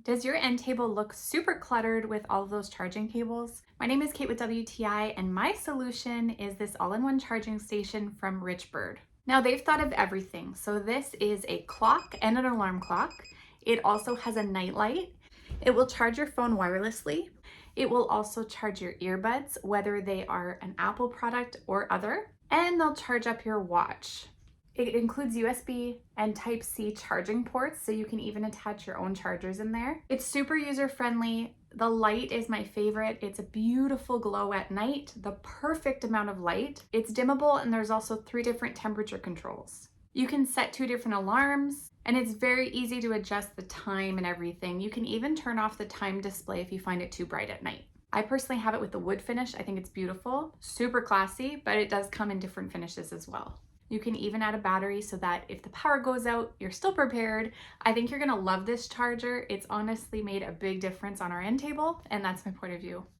Does your end table look super cluttered with all of those charging cables? My name is Kate with WTI, and my solution is this all-in-one charging station from RichBird. Now they've thought of everything. So this is a clock and an alarm clock. It also has a night light. It will charge your phone wirelessly. It will also charge your earbuds, whether they are an Apple product or other, and they'll charge up your watch. It includes USB and Type-C charging ports, so you can even attach your own chargers in there. It's super user-friendly. The light is my favorite. It's a beautiful glow at night, the perfect amount of light. It's dimmable, and there's also 3 different temperature controls. You can set 2 different alarms, and it's very easy to adjust the time and everything. You can even turn off the time display if you find it too bright at night. I personally have it with the wood finish. I think it's beautiful, super classy, but it does come in different finishes as well. You can even add a battery so that if the power goes out, you're still prepared. I think you're gonna love this charger. It's honestly made a big difference on our end table, and that's my point of view.